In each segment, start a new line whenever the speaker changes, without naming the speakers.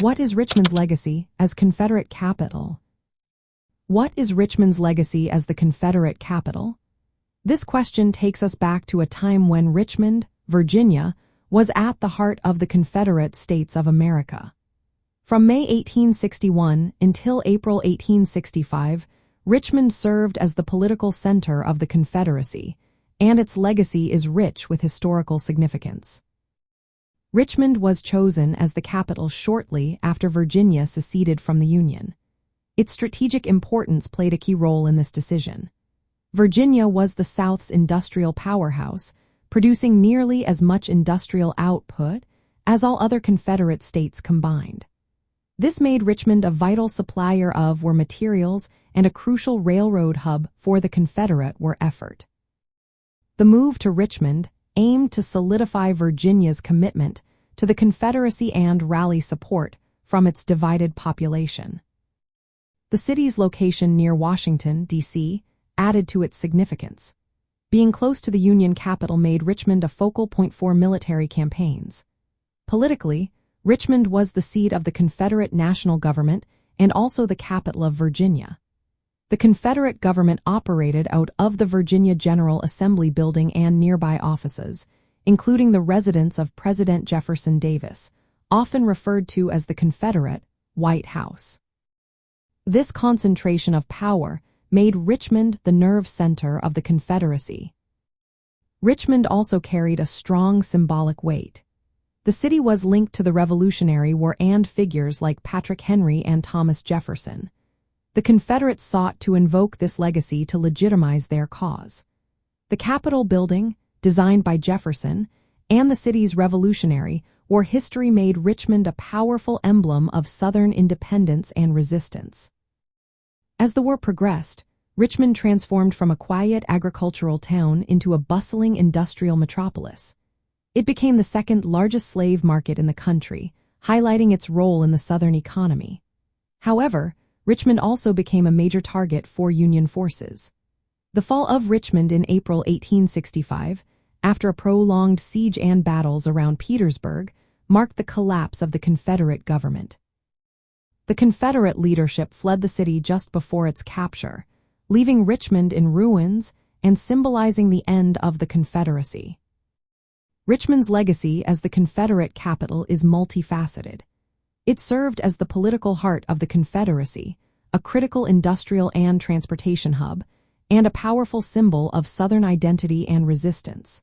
What is Richmond's legacy as Confederate capital? What is Richmond's legacy as the Confederate capital? This question takes us back to a time when Richmond, Virginia, was at the heart of the Confederate States of America. From May 1861 until April 1865, Richmond served as the political center of the Confederacy, and its legacy is rich with historical significance. Richmond was chosen as the capital shortly after Virginia seceded from the Union. Its strategic importance played a key role in this decision. Virginia was the South's industrial powerhouse, producing nearly as much industrial output as all other Confederate states combined. This made Richmond a vital supplier of war materials and a crucial railroad hub for the Confederate war effort. The move to Richmond aimed to solidify Virginia's commitment to the Confederacy and rally support from its divided population. The city's location near Washington, D.C., added to its significance. Being close to the Union capital made Richmond a focal point for military campaigns. Politically, Richmond was the seat of the Confederate national government and also the capital of Virginia. The Confederate government operated out of the Virginia General Assembly building and nearby offices, including the residence of President Jefferson Davis, often referred to as the Confederate White House. This concentration of power made Richmond the nerve center of the Confederacy. Richmond also carried a strong symbolic weight. The city was linked to the Revolutionary War and figures like Patrick Henry and Thomas Jefferson. The Confederates sought to invoke this legacy to legitimize their cause. The Capitol building, designed by Jefferson, and the city's Revolutionary War history made Richmond a powerful emblem of Southern independence and resistance. As the war progressed, Richmond transformed from a quiet agricultural town into a bustling industrial metropolis. It became the second largest slave market in the country, highlighting its role in the Southern economy. However, Richmond also became a major target for Union forces. The fall of Richmond in April 1865, after a prolonged siege and battles around Petersburg, marked the collapse of the Confederate government. The Confederate leadership fled the city just before its capture, leaving Richmond in ruins and symbolizing the end of the Confederacy. Richmond's legacy as the Confederate capital is multifaceted. It served as the political heart of the Confederacy, a critical industrial and transportation hub, and a powerful symbol of Southern identity and resistance.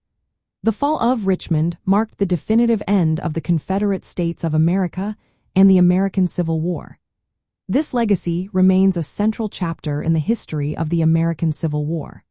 The fall of Richmond marked the definitive end of the Confederate States of America and the American Civil War. This legacy remains a central chapter in the history of the American Civil War.